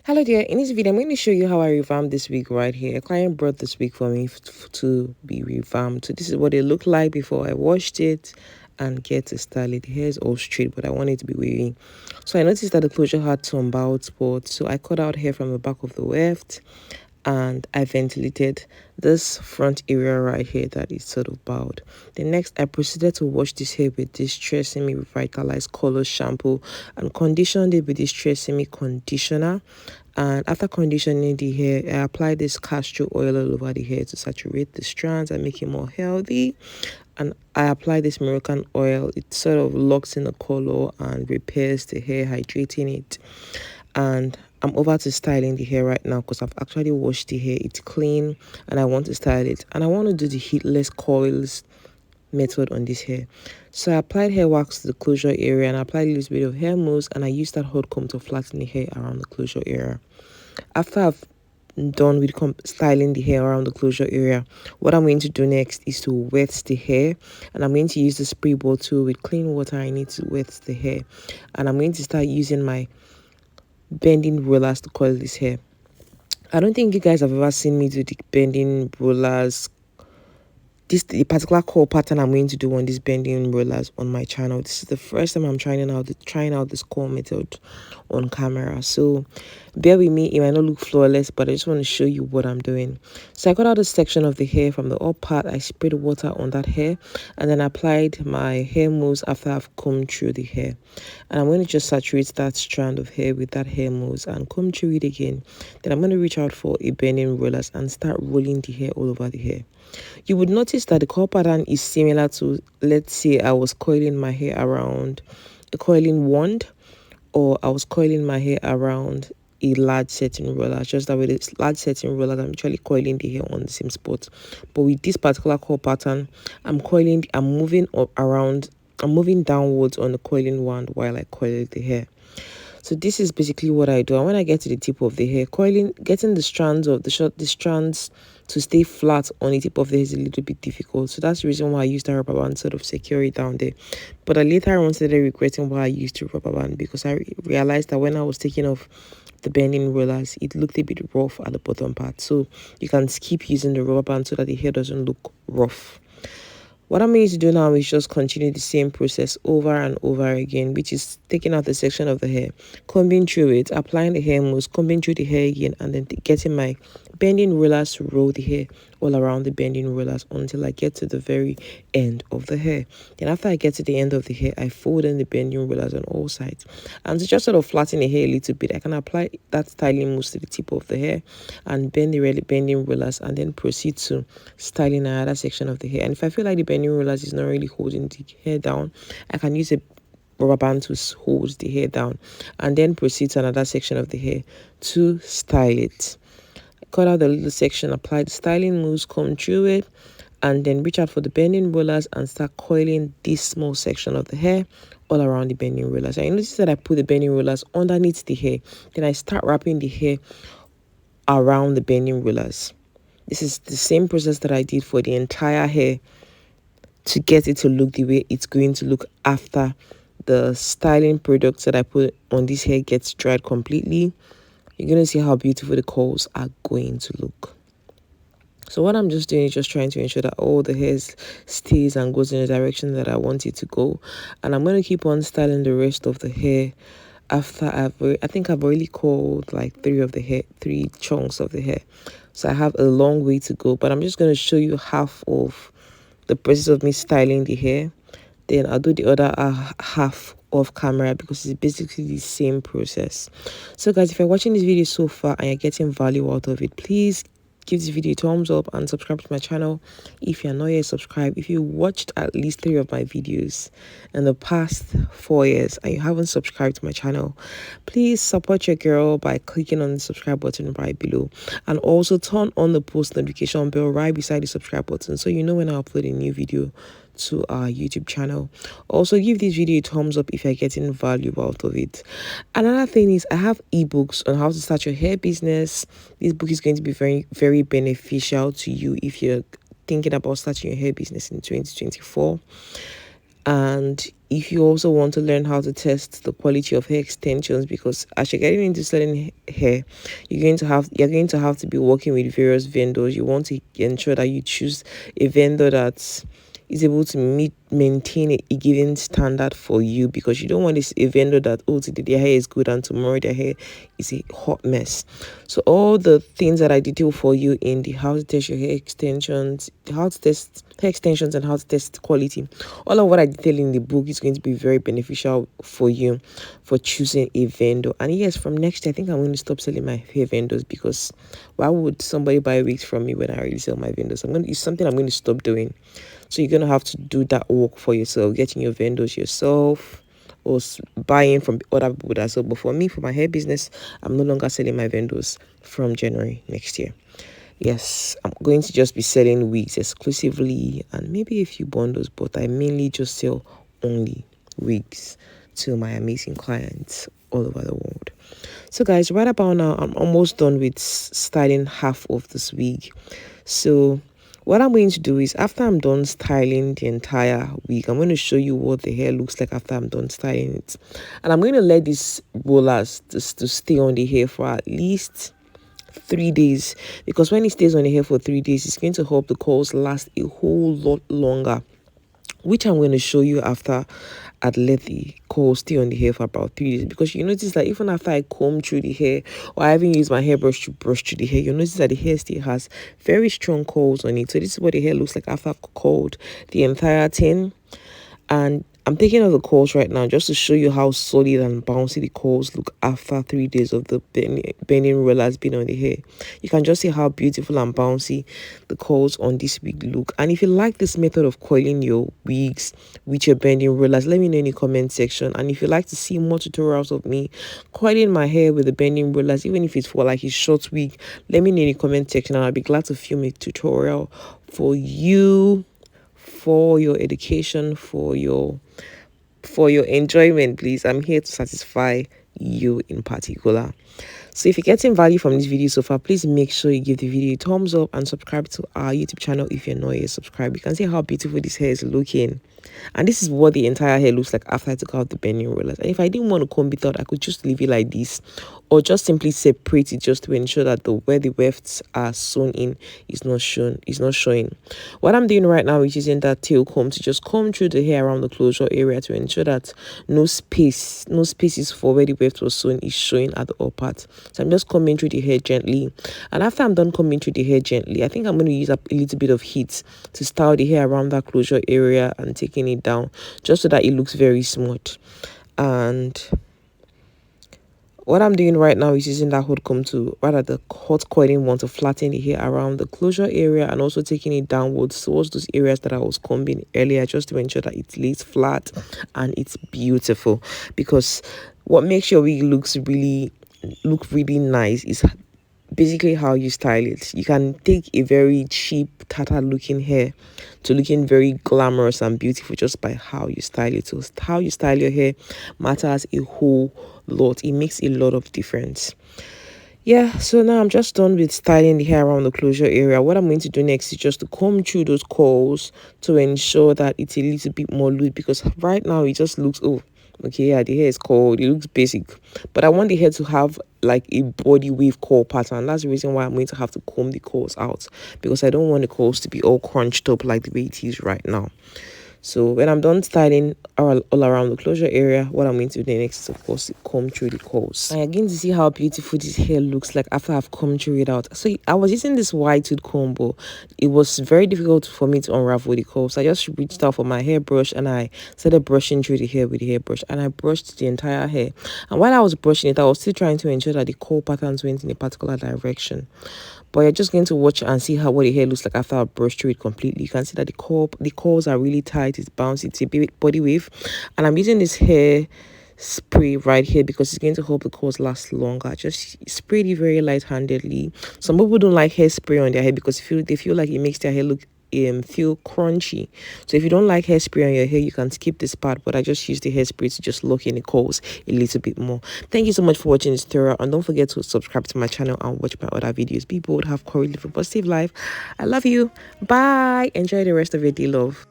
Hello there, in this video I'm going to show you how I revamped this wig right here. A client brought this wig for me to be revamped. So this is what it looked like before I washed it and get to style it. The hair is all straight, but I want it to be wavy. So I noticed that the closure had some bald spots, so I cut out hair from the back of the weft and I ventilated this front area right here that is sort of bowed. Then next I proceeded to wash this hair with this Tresemme Revitalized Color shampoo and conditioned it with this Tresemme conditioner. And after conditioning the hair, I applied this castor oil all over the hair to saturate the strands and make it more healthy. And I apply this Moroccan oil. It sort of locks in the color and repairs the hair, hydrating it. And I'm over to styling the hair right now because I've actually washed the hair. It's clean and I want to style it. And I want to do the heatless coils method on this hair. So I applied hair wax to the closure area and I applied a little bit of hair mousse and I used that hot comb to flatten the hair around the closure area. After I've done with styling the hair around the closure area, what I'm going to do next is to wet the hair, and I'm going to use the spray bottle with clean water. I need to wet the hair, and I'm going to start using my bending rollers to coil this hair. I don't think you guys have ever seen me do the bending rollers. The particular curl pattern I'm going to do on these bending rollers on my channel. This is the first time I'm trying out this curl method on camera. So bear with me, it might not look flawless, but I just want to show you what I'm doing. So I got out a section of the hair from the up part. I sprayed water on that hair and then applied my hair mousse after I've combed through the hair. And I'm going to just saturate that strand of hair with that hair mousse and comb through it again. Then I'm going to reach out for a bending rollers and start rolling the hair all over the hair. You would notice that the curl pattern is similar to, let's say I was coiling my hair around a coiling wand, or I was coiling my hair around a large setting roller. Just that with this large setting roller, I'm actually coiling the hair on the same spot. But with this particular curl pattern, I'm moving around, I'm moving downwards on the coiling wand while I coil the hair. So this is basically what I do. And when I get to the tip of the hair, getting the strands to stay flat on the tip of the hair is a little bit difficult. So that's the reason why I used the rubber band, sort of secure it down there. But I later on started regretting why I used the rubber band, because I realized that when I was taking off the bending rollers, it looked a bit rough at the bottom part. So you can keep using the rubber band so that the hair doesn't look rough. What I'm going to do now is just continue the same process over and over again, which is taking out the section of the hair, combing through it, applying the hair mousse, combing through the hair again, and then getting my bending rollers to roll the hair all around the bending rollers until I get to the very end of the hair. Then after I get to the end of the hair, I fold in the bending rollers on all sides. And to just sort of flatten the hair a little bit, I can apply that styling mousse to the tip of the hair and bend the bending rollers and then proceed to styling another section of the hair. And if I feel like the bending rollers is not really holding the hair down, I can use a rubber band to hold the hair down and then proceed to another section of the hair to style it. Cut out the little section, apply the styling mousse, comb through it, and then reach out for the bending rollers and start coiling this small section of the hair all around the bending rollers. I notice that I put the bending rollers underneath the hair, then I start wrapping the hair around the bending rollers. This is the same process that I did for the entire hair to get it to look the way it's going to look after the styling products that I put on this hair gets dried completely. You're going to see how beautiful the curls are going to look. So what I'm just doing is just trying to ensure that all the hair stays and goes in the direction that I want it to go. And I'm going to keep on styling the rest of the hair after I think I've already curled like three chunks of the hair. So I have a long way to go, but I'm just going to show you half of the process of me styling the hair. Then I'll do the other half off camera because it's basically the same process. So guys, if you're watching this video so far and you're getting value out of it, please give this video a thumbs up and subscribe to my channel if you're not yet subscribed. If you watched at least 3 of my videos in the past 4 years and you haven't subscribed to my channel, please support your girl by clicking on the subscribe button right below, and also turn on the post notification bell right beside the subscribe button so you know when I upload a new video to our YouTube channel. Also give this video a thumbs up if you're getting value out of it. Another thing is I have ebooks on how to start your hair business. This book is going to be very, very beneficial to you if you're thinking about starting your hair business in 2024. And if you also want to learn how to test the quality of hair extensions, because as you're getting into selling hair, you're going to have to be working with various vendors. You want to ensure that you choose a vendor that is able to maintain a given standard for you, because you don't want this a vendor that, oh, today their hair is good and tomorrow their hair is a hot mess. So all the things that I detail for you in the how to test your hair extensions, how to test hair extensions and how to test quality, all of what I detail in the book is going to be very beneficial for you for choosing a vendor. And yes, from next year I think I'm going to stop selling my hair vendors, because why would somebody buy wigs from me when I already sell my vendors? It's something I'm going to stop doing. So you're going to have to do that work for yourself, getting your vendors yourself, or buying from other people that sell. But for me, for my hair business, I'm no longer selling my vendors from January next year. Yes, I'm going to just be selling wigs exclusively and maybe a few bundles, but I mainly just sell only wigs to my amazing clients all over the world. So guys, right about now, I'm almost done with styling half of this wig. So what I'm going to do is, after I'm done styling the entire wig, I'm going to show you what the hair looks like after I'm done styling it. And I'm going to let these rollers to stay on the hair for at least 3 days, because when it stays on the hair for 3 days, it's going to help the curls last a whole lot longer, which I'm going to show you after I'd let the curls stay on the hair for about 3 days. Because you notice that even after I comb through the hair, or I even use my hairbrush to brush through the hair, you notice that the hair still has very strong curls on it. So this is what the hair looks like after I've curled the entire thing. And I'm taking out the curls right now just to show you how solid and bouncy the curls look after 3 days of the bending rollers being on the hair. You can just see how beautiful and bouncy the curls on this wig look. And if you like this method of coiling your wigs with your bending rollers, let me know in the comment section. And if you like to see more tutorials of me coiling my hair with the bending rollers, even if it's for like a short wig, let me know in the comment section, and I'll be glad to film a tutorial for you, for your education, for your enjoyment. Please, I'm here to satisfy you in particular. So if you're getting value from this video so far, please make sure you give the video a thumbs up and subscribe to our YouTube channel if you're not yet subscribed. You can see how beautiful this hair is looking. And this is what the entire hair looks like after I took out the bending rollers. And if I didn't want to comb it out, I could just leave it like this, or just simply separate it, just to ensure that where the wefts are sewn in is not showing. What I'm doing right now is using that tail comb to just comb through the hair around the closure area to ensure that no spaces for where the weft was sewn is showing at the upper part. So I'm just combing through the hair gently. And after I'm done combing through the hair gently, I think I'm going to use up a little bit of heat to style the hair around that closure area and taking it down, just so that it looks very smooth. And what I'm doing right now is using that hot comb to, rather the hot coiling one, to flatten the hair around the closure area, and also taking it downwards towards those areas that I was combing earlier, just to ensure that it lays flat and it's beautiful. Because what makes your wig look really nice is basically how you style it. You can take a very cheap tattered looking hair to looking very glamorous and beautiful just by how you style it. So how you style your hair matters a whole lot. It makes a lot of difference. Yeah, so now I'm just done with styling the hair around the closure area. What I'm going to do next is just to comb through those curls to ensure that it's a little bit more loose, because right now it just looks, oh, okay, yeah, the hair is curled, it looks basic, but I want the hair to have like a body wave curl pattern. That's the reason why I'm going to have to comb the curls out, because I don't want the curls to be all crunched up like the way it is right now. So when I'm done styling all around the closure area, what I'm going to do next is, of course, to comb through the curls. And again, to see how beautiful this hair looks like after I've combed through it out. So I was using this wide tooth comb, but it was very difficult for me to unravel the curls. So I just reached out for my hairbrush and I started brushing through the hair with the hairbrush, and I brushed the entire hair. And while I was brushing it, I was still trying to ensure that the curl patterns went in a particular direction. But you're just going to watch and see what the hair looks like after I brush through it completely. You can see that the curls are really tight, it's bouncy, it's a body wave. And I'm using this hair spray right here because it's going to help the curls last longer. Just spray it very light-handedly. Some people don't like hairspray on their hair because they feel like it makes their hair look feel crunchy. So if you don't like hairspray on your hair, you can skip this part, but I just use the hairspray to just lock in the curls a little bit more. Thank you so much for watching this tutorial, and don't forget to subscribe to my channel and watch my other videos. Be bold, have courage, live a positive life. I love you. Bye. Enjoy the rest of your day, love.